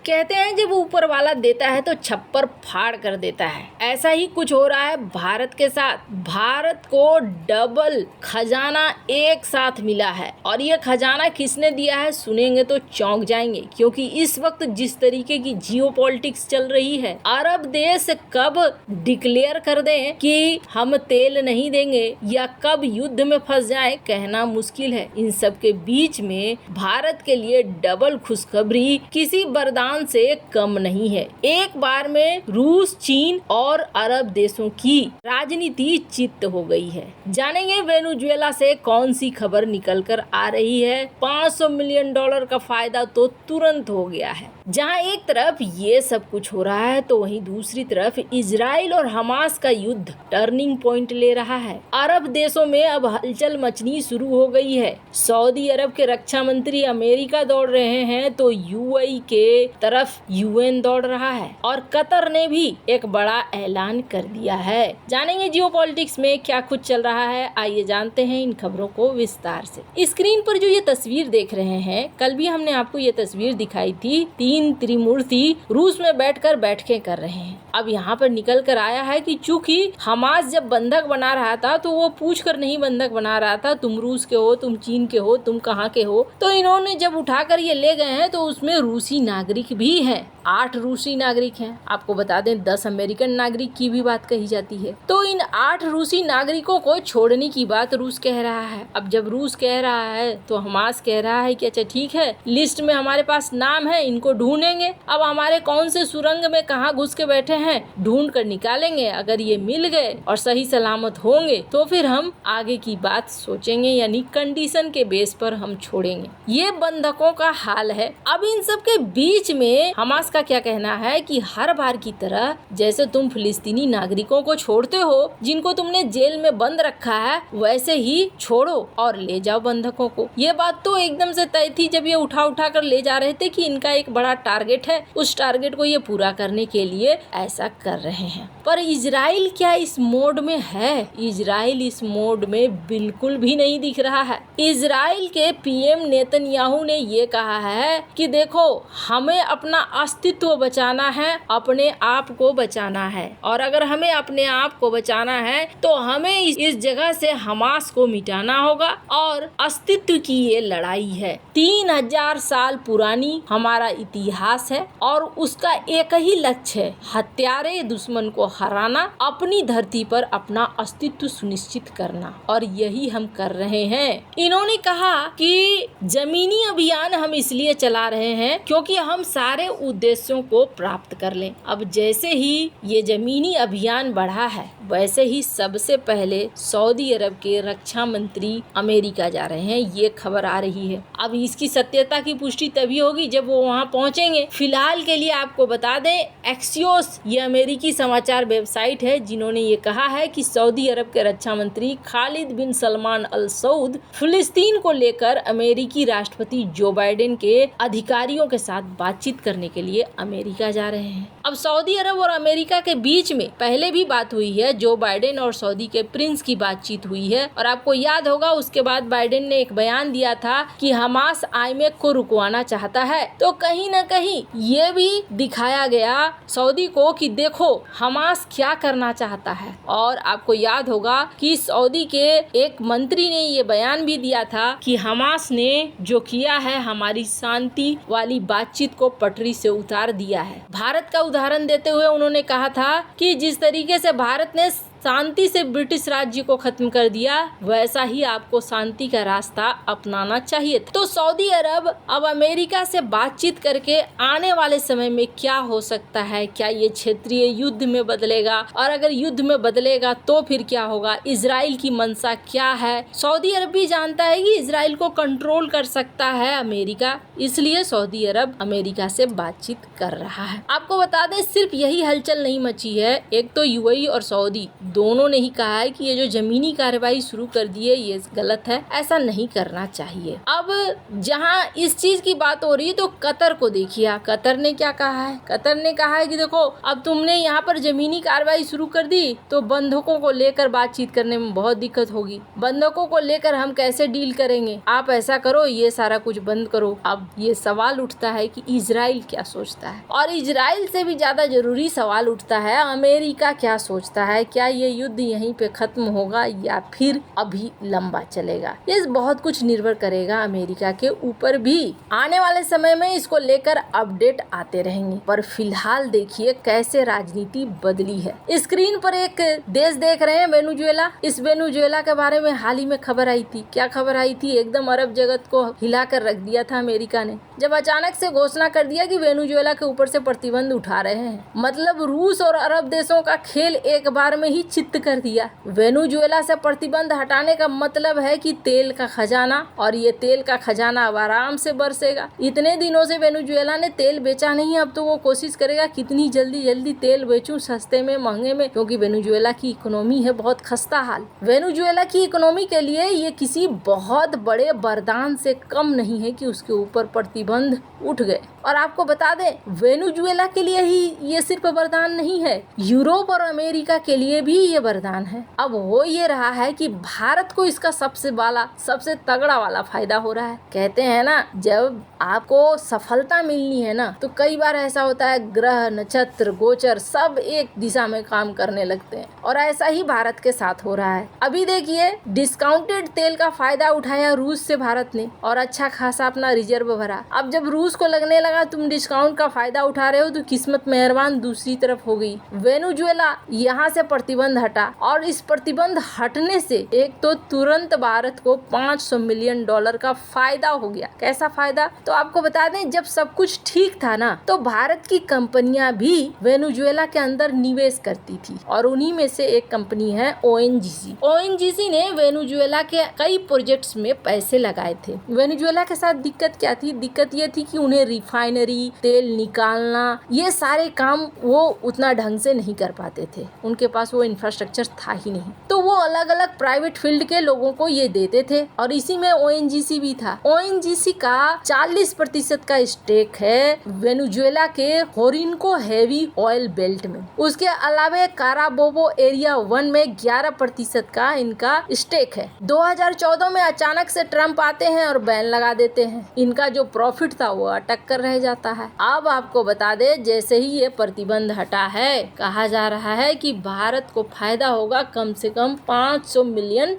कहते हैं जब ऊपर वाला देता है तो छप्पर फाड़ कर देता है। ऐसा ही कुछ हो रहा है भारत के साथ। भारत को डबल खजाना एक साथ मिला है और ये खजाना किसने दिया है सुनेंगे तो चौंक जाएंगे, क्योंकि इस वक्त जिस तरीके की जियोपॉलिटिक्स चल रही है, अरब देश कब डिक्लेयर कर दें कि हम तेल नहीं देंगे या कब युद्ध में फंस जाए कहना मुश्किल है। इन सब के बीच में भारत के लिए डबल खुशखबरी किसी वरदान से कम नहीं है। एक बार में रूस, चीन और अरब देशों की राजनीति चित्त हो गई है। जानेंगे वेनेजुएला से कौन सी खबर निकल कर आ रही है। $500 मिलियन का फायदा तो तुरंत हो गया है। जहां एक तरफ ये सब कुछ हो रहा है तो वहीं दूसरी तरफ इजराइल और हमास का युद्ध टर्निंग पॉइंट ले रहा है। अरब देशों में अब हलचल मचनी शुरू हो गई है। सऊदी अरब के रक्षा मंत्री अमेरिका दौड़ रहे हैं तो यूएई के तरफ यूएन दौड़ रहा है और कतर ने भी एक बड़ा ऐलान कर दिया है। जानेंगे जियोपॉलिटिक्स में क्या कुछ चल रहा है, आइए जानते हैं इन खबरों को विस्तार से। स्क्रीन पर जो ये तस्वीर देख रहे हैं, कल भी हमने आपको ये तस्वीर दिखाई थी। 3 त्रिमूर्ति रूस में बैठकर बैठकें कर रहे हैं। अब यहाँ पर निकल कर आया है कि चूंकि हमास जब बंधक बना रहा था तो वो पूछ कर नहीं बंधक बना रहा था तुम रूस के हो, तुम चीन के हो, तुम कहाँ के हो। तो इन्होंने जब उठाकर ये ले गए हैं तो उसमें रूसी नागरिक भी हैं। 8 रूसी नागरिक हैं। आपको बता दें 10 अमेरिकन नागरिक की भी बात कही जाती है। तो इन 8 रूसी नागरिकों को छोड़ने की बात रूस कह रहा है। अब जब रूस कह रहा है तो हमास कह रहा है कि अच्छा ठीक है, लिस्ट में हमारे पास नाम है, इनको ढूंढेंगे। अब हमारे कौन से सुरंग में कहाँ घुस के बैठे हैं ढूंढ कर निकालेंगे। अगर ये मिल गए और सही सलामत होंगे तो फिर हम आगे की बात सोचेंगे, यानी कंडीशन के बेस पर हम छोड़ेंगे। ये बंधकों का हाल है। अब इन सब के बीच में हमास का क्या कहना है कि हर बार की तरह जैसे तुम फिलिस्तीनी नागरिकों को छोड़ते हो जिनको तुमने जेल में बंद रखा है, वैसे ही छोड़ो और ले जाओ बंधकों को। ये बात तो एकदम से तय थी जब ये उठा कर ले जा रहे थे कि इनका एक बड़ा टारगेट है, उस टारगेट को ये पूरा करने के लिए ऐसा कर रहे हैं। पर इजराइल क्या इस मोड में है? इजराइल इस मोड में बिल्कुल भी नहीं दिख रहा है। इजराइल के पीएम नेतन्याहू ने ये कहा है कि देखो, हमें अपना अस्तित्व बचाना है, अपने आप को बचाना है, और अगर हमें अपने आप को बचाना है तो हमें इस जगह से हमास को मिटाना होगा और अस्तित्व की ये लड़ाई है। 3000 साल पुरानी हमारा इतिहास है और उसका एक ही लक्ष्य है, हत्यारे दुश्मन को हराना, अपनी धरती पर अपना अस्तित्व सुनिश्चित करना, और यही हम कर रहे हैं। इन्होंने कहा कि जमीनी अभियान हम इसलिए चला रहे हैं क्योंकि हम सारे उद्देश्यों को प्राप्त कर लें। अब जैसे ही ये जमीनी अभियान बढ़ा है वैसे ही सबसे पहले सऊदी अरब के रक्षा मंत्री अमेरिका जा रहे हैं, ये खबर आ रही है। अब इसकी सत्यता की पुष्टि तभी होगी जब वो वहाँ पहुँचेंगे। फिलहाल के लिए आपको बता दें, एक्सियोस ये अमेरिकी समाचार वेबसाइट है जिन्होंने ये कहा है कि सऊदी अरब के रक्षा मंत्री खालिद बिन सलमान अल सऊद फिलिस्तीन को लेकर अमेरिकी राष्ट्रपति जो बाइडेन के अधिकारियों के साथ बातचीत करने के लिए अमेरिका जा रहे हैं। अब सऊदी अरब और अमेरिका के बीच में पहले भी बात हुई है, जो बाइडेन और सऊदी के प्रिंस की बातचीत हुई है, और आपको याद होगा उसके बाद बाइडेन ने एक बयान दिया था कि हमास आईएमएफ को रुकवाना चाहता है। तो कहीं न कहीं ये भी दिखाया गया सऊदी को कि देखो हमास क्या करना चाहता है। और आपको याद होगा कि सऊदी के एक मंत्री ने ये बयान भी दिया था कि हमास ने जो किया है हमारी शांति वाली बातचीत को पटरी से उतार दिया है। भारत का उदाहरण देते हुए उन्होंने कहा था कि जिस तरीके से भारत ने शांति से ब्रिटिश राज्य को खत्म कर दिया, वैसा ही आपको शांति का रास्ता अपनाना चाहिए। तो सऊदी अरब अब अमेरिका से बातचीत करके आने वाले समय में क्या हो सकता है, क्या ये क्षेत्रीय युद्ध में बदलेगा, और अगर युद्ध में बदलेगा तो फिर क्या होगा, इजराइल की मंशा क्या है। सऊदी अरब भी जानता है कि इजराइल को कंट्रोल कर सकता है अमेरिका, इसलिए सऊदी अरब अमेरिका से बातचीत कर रहा है। आपको बता दें सिर्फ यही हलचल नहीं मची है, एक तो यूएई और सऊदी दोनों ने ही कहा है कि ये जो जमीनी कार्रवाई शुरू कर दी है ये गलत है, ऐसा नहीं करना चाहिए। अब जहां इस चीज की बात हो रही है तो कतर को देखिए, कतर ने क्या कहा है। कतर ने कहा है कि देखो अब तुमने यहाँ पर जमीनी कार्रवाई शुरू कर दी तो बंधकों को लेकर बातचीत करने में बहुत दिक्कत होगी, बंधकों को लेकर हम कैसे डील करेंगे, आप ऐसा करो ये सारा कुछ बंद करो। अब ये सवाल उठता है कि इजराइल क्या सोचता है, और इजराइल से भी ज्यादा जरूरी सवाल उठता है अमेरिका क्या सोचता है। क्या ये युद्ध यहीं पे खत्म होगा या फिर अभी लंबा चलेगा, ये बहुत कुछ निर्भर करेगा अमेरिका के ऊपर भी। आने वाले समय में इसको लेकर अपडेट आते रहेंगे, पर फिलहाल देखिए कैसे राजनीति बदली है। स्क्रीन पर एक देश देख रहे हैं, वेनेजुएला। इस वेनेजुएला के बारे में हाल ही में खबर आई थी। क्या खबर आई थी, एकदम अरब जगत को हिला कर रख दिया था अमेरिका ने, जब अचानक से घोषणा कर दिया कि वेनेजुएला के ऊपर से प्रतिबंध उठा रहे हैं। मतलब रूस और अरब देशों का खेल एक बार में ही चित्त कर दिया। वेनेजुएला से प्रतिबंध हटाने का मतलब है कि तेल का खजाना, और ये तेल का खजाना अब आराम से बरसेगा। इतने दिनों से वेनेजुएला ने तेल बेचा नहीं, अब तो वो कोशिश करेगा कितनी जल्दी तेल बेचूं, सस्ते में महंगे में, क्योंकि वेनेजुएला की इकोनॉमी है बहुत खस्ता हाल। वेनेजुएला की इकोनॉमी के लिए ये किसी बहुत बड़े वरदान से कम नहीं है कि उसके ऊपर प्रतिबंध उठ गए। और आपको बता दें वेनेजुएला के लिए ही ये सिर्फ वरदान नहीं है, यूरोप और अमेरिका के लिए भी ये वरदान है। अब हो ये रहा है कि भारत को इसका सबसे तगड़ा वाला फायदा हो रहा है। कहते हैं ना, जब आपको सफलता मिलनी है ना तो कई बार ऐसा होता है ग्रह नक्षत्र गोचर सब एक दिशा में काम करने लगते हैं, और ऐसा ही भारत के साथ हो रहा है। अभी देखिए डिस्काउंटेड तेल का फायदा उठाया रूस से भारत ने, और अच्छा खासा अपना रिजर्व भरा। अब जब रूस को लगने लगा तुम डिस्काउंट का फायदा उठा रहे हो तो किस्मत मेहरबान दूसरी तरफ हो गई। वेनेजुएला यहाँ से प्रतिबंध हटा, और इस प्रतिबंध हटने से एक तो तुरंत भारत को $500 मिलियन का फायदा हो गया। कैसा फायदा, तो आपको बता दें जब सब कुछ ठीक था ना तो भारत की कंपनियां भी वेनेजुएला के अंदर निवेश करती थी, और उन्हीं में से एक कंपनी है ONGC। ONGC ने वेनेजुएला के कई प्रोजेक्ट्स में पैसे लगाए थे। वेनेजुएला के साथ दिक्कत क्या थी, दिक्कत ये थी कि उन्हें रिफाइनरी तेल निकालना ये सारे काम वो उतना ढंग से नहीं कर पाते थे, उनके पास वो इंफ्रास्ट्रक्चर था ही नहीं, तो वो अलग अलग प्राइवेट फील्ड के लोगों को ये देते थे, और इसी में ONGC भी था। ONGC का 40% का स्टेक है वेनेजुएला के होरिनको हेवी ऑयल बेल्ट में। उसके अलावा काराबोबो एरिया 1 में 11% का इनका स्टेक है। 2014 में अचानक से ट्रम्प आते हैं और बैन लगा देते हैं, इनका जो प्रॉफिट था वो अटक कर रह जाता है। अब आपको बता दे जैसे ही ये प्रतिबंध हटा है, कहा जा रहा है कि भारत को फायदा होगा कम से कम $500 मिलियन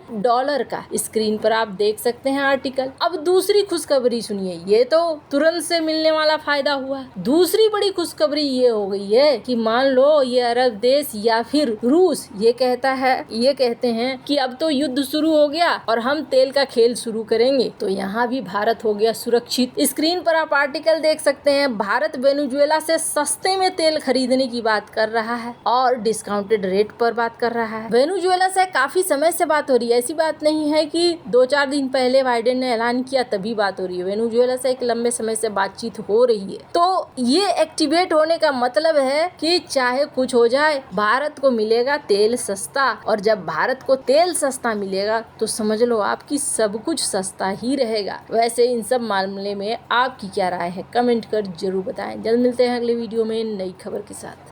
का। स्क्रीन पर आप देख सकते हैं आर्टिकल। अब दूसरी खुशखबरी सुनिए, ये तो तुरंत से मिलने वाला फायदा हुआ। दूसरी बड़ी खुशखबरी ये हो गई है कि मान लो ये अरब देश या फिर रूस ये कहते हैं कि अब तो युद्ध शुरू हो गया और हम तेल का खेल शुरू करेंगे, तो यहाँ भी भारत हो गया सुरक्षित। स्क्रीन पर आप आर्टिकल देख सकते हैं, भारत वेनेजुएला से सस्ते में तेल खरीदने की बात कर रहा है और डिस्काउंटेड रेट पर बात कर रहा है। वेनेजुएला से काफी समय से बात हो रही है, ऐसी बात नहीं है कि 2-4 दिन पहले बाइडेन ने ऐलान किया तभी बात हो रही है। वेनेजुएला से एक लंबे समय से बातचीत हो रही है, तो ये एक्टिवेट होने का मतलब है कि चाहे कुछ हो जाए भारत को मिलेगा तेल सस्ता, और जब भारत को तेल सस्ता मिलेगा तो समझ लो आपकी सब कुछ सस्ता ही रहेगा। वैसे इन सब मामले में आपकी क्या राय है, कमेंट कर जरूर बताएं। जल्द मिलते हैं अगले वीडियो में नई खबर के साथ।